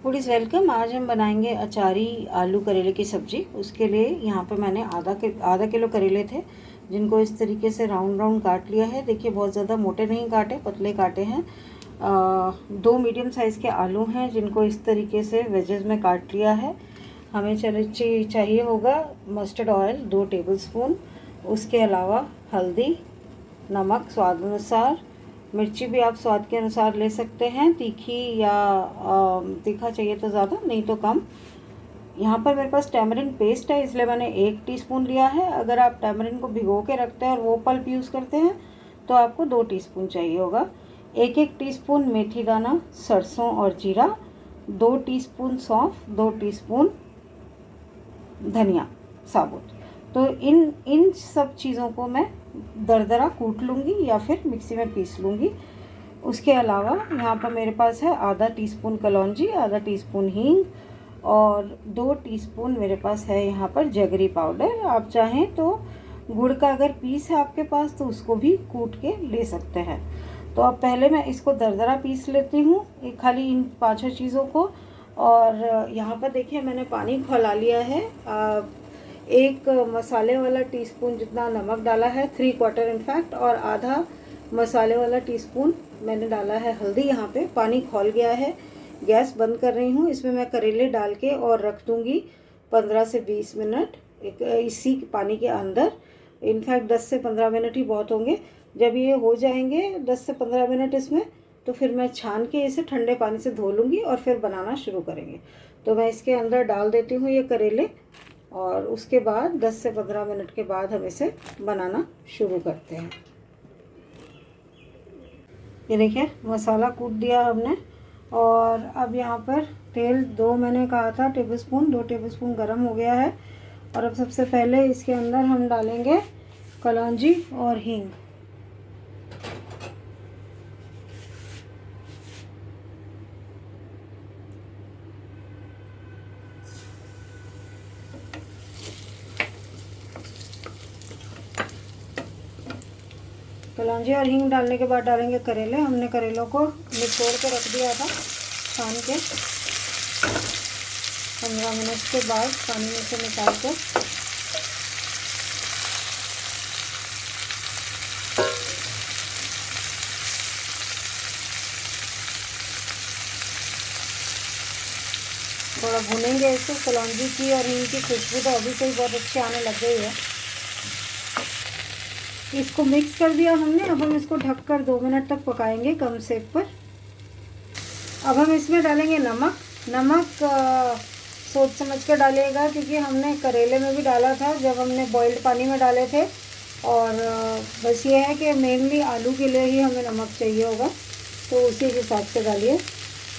Foodies welcome. आज हम बनाएंगे अचारी आलू करेले की सब्ज़ी। उसके लिए यहाँ पर मैंने आधा किलो करेले थे, जिनको इस तरीके से राउंड राउंड काट लिया है। देखिए, बहुत ज़्यादा मोटे नहीं काटे, पतले काटे हैं। 2 मीडियम साइज़ के आलू हैं, जिनको इस तरीके से वेजेस में काट लिया है। हमें चाहिए होगा मस्टर्ड ऑयल 2 टेबलस्पून। उसके अलावा हल्दी, नमक स्वाद अनुसार, मिर्ची भी आप स्वाद के अनुसार ले सकते हैं, तीखी या तीखा चाहिए तो ज़्यादा, नहीं तो कम। यहाँ पर मेरे पास टैमरिन पेस्ट है, इसलिए मैंने 1 टीस्पून लिया है। अगर आप टैमरिन को भिगो के रखते हैं और वो पल्प यूज़ करते हैं तो आपको 2 टीस्पून चाहिए होगा। 1 टीस्पून मेथी दाना, सरसों और जीरा, 2 टीस्पून सौंफ, 2 टीस्पून धनिया साबुत। तो इन सब चीज़ों को मैं दरदरा कूट लूँगी या फिर मिक्सी में पीस लूँगी। उसके अलावा यहाँ पर मेरे पास है आधा टीस्पून कलौंजी, आधा टीस्पून हींग और 2 टीस्पून मेरे पास है यहाँ पर जगरी पाउडर। आप चाहें तो गुड़ का अगर पीस है आपके पास तो उसको भी कूट के ले सकते हैं। तो अब पहले मैं इसको दरदरा पीस लेती हूँ, खाली इन 5 चीज़ों को। और यहाँ पर देखिए, मैंने पानी खौला लिया है। एक मसाले वाला टीस्पून जितना नमक डाला है, 3/4 इनफैक्ट, और आधा मसाले वाला टीस्पून मैंने डाला है हल्दी। यहाँ पे पानी खौल गया है, गैस बंद कर रही हूँ। इसमें मैं करेले डाल के और रख दूँगी 15 से 20 मिनट इसी पानी के अंदर। इनफैक्ट 10 से 15 मिनट ही बहुत होंगे। जब ये हो जाएंगे 10 से 15 मिनट इसमें, तो फिर मैं छान के इसे ठंडे पानी से धो लूँगी और फिर बनाना शुरू करेंगे। तो मैं इसके अंदर डाल देती हूँ ये करेले, और उसके बाद 10 से 15 मिनट के बाद हम इसे बनाना शुरू करते हैं। ये देखिए, मसाला कूट दिया हमने। और अब यहाँ पर तेल 2 मैंने कहा था टेबलस्पून, 2 टेबलस्पून गर्म हो गया है। और अब सबसे पहले इसके अंदर हम डालेंगे कलौंजी और हींग। कलौंजी और हींग डालने के बाद डालेंगे करेले। हमने करेलों को निचोड़ के रख दिया था छान के। 15 मिनट के बाद पानी में से निकाल कर थोड़ा भूनेंगे इसको। कलौंजी की और हींग की खुशबू तो अभी से ही बहुत अच्छी आने लग गई है। इसको मिक्स कर दिया हमने। अब हम इसको ढककर 2 मिनट तक पकाएंगे कम सेक पर। अब हम इसमें डालेंगे नमक। सोच समझ कर डालिएगा, क्योंकि हमने करेले में भी डाला था जब हमने बॉइल्ड पानी में डाले थे। और बस ये है कि मेनली आलू के लिए ही हमें नमक चाहिए होगा, तो उसी हिसाब से डालिए।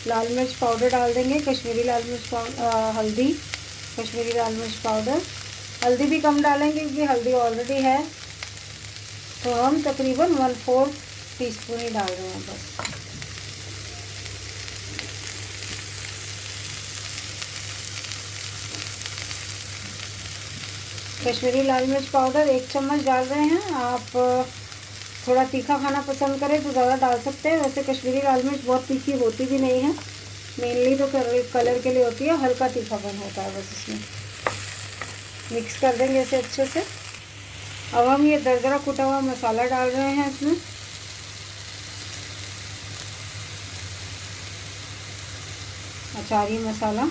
लाल मिर्च पाउडर डाल देंगे, कश्मीरी लाल मिर्च पाउडर, हल्दी, कश्मीरी लाल मिर्च पाउडर। हल्दी भी कम डालेंगे क्योंकि हल्दी ऑलरेडी है, तो हम तकरीबन 1/4 टीस्पून ही डाल रहे हैं बस। कश्मीरी लाल मिर्च पाउडर 1 चम्मच डाल रहे हैं। आप थोड़ा तीखा खाना पसंद करें तो ज़्यादा डाल सकते हैं। वैसे कश्मीरी लाल मिर्च बहुत तीखी होती भी नहीं है, मेनली तो कलर के लिए होती है, हल्का तीखापन होता है बस इसमें। मिक्स कर देंगे इसे अच्छे से। अब हम ये दरदरा कुटा हुआ मसाला डाल रहे हैं इसमें। अचारी मसाला,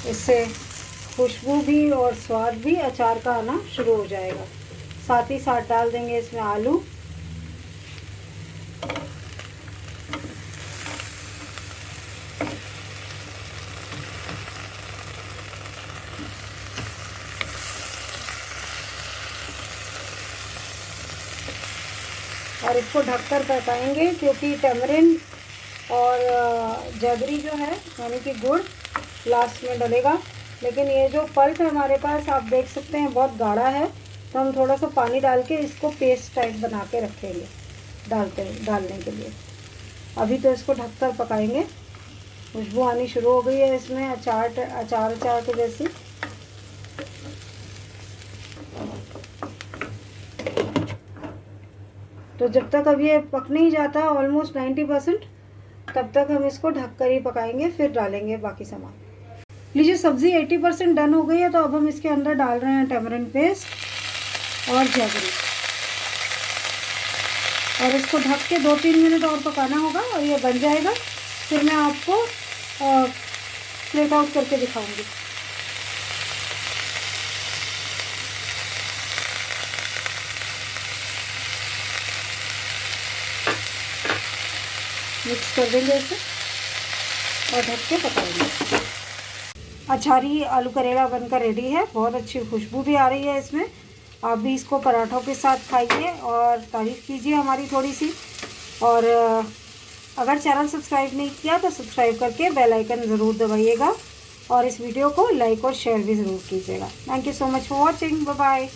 इससे खुशबू भी और स्वाद भी अचार का आना शुरू हो जाएगा। साथ ही साथ डाल देंगे इसमें आलू। और इसको ढककर पकाएंगे, क्योंकि टैमरिन और जगरी जो है यानी कि गुड़ लास्ट में डलेगा। लेकिन ये जो पल्प है हमारे पास, आप देख सकते हैं बहुत गाढ़ा है, तो हम थोड़ा सा पानी डाल के इसको पेस्ट टाइप बना के रखेंगे डालने के लिए। अभी तो इसको ढककर पकाएंगे। खुशबू आनी शुरू हो गई है इसमें, अचार के जैसी। तो तो जब तक अब ये पक नहीं जाता ऑलमोस्ट 90%, तब तक हम इसको ढक कर ही पकाएंगे, फिर डालेंगे बाकी सामान। लीजिए सब्ज़ी 80% डन हो गई है, तो अब हम इसके अंदर डाल रहे हैं टैमरिंड पेस्ट और जैगरी, और इसको ढक के 2-3 मिनट और पकाना होगा और ये बन जाएगा। फिर मैं आपको प्लेट आउट करके दिखाऊंगी। मिक्स कर देंगे इसे और ढक के पकाएंगे। अचारी आलू करेला बनकर रेडी है। बहुत अच्छी खुशबू भी आ रही है इसमें। आप भी इसको पराठों के साथ खाइए और तारीफ़ कीजिए हमारी थोड़ी सी। और अगर चैनल सब्सक्राइब नहीं किया तो सब्सक्राइब करके बेल आइकन ज़रूर दबाइएगा और इस वीडियो को लाइक और शेयर भी ज़रूर कीजिएगा। Thank you so much for watching. Bye bye.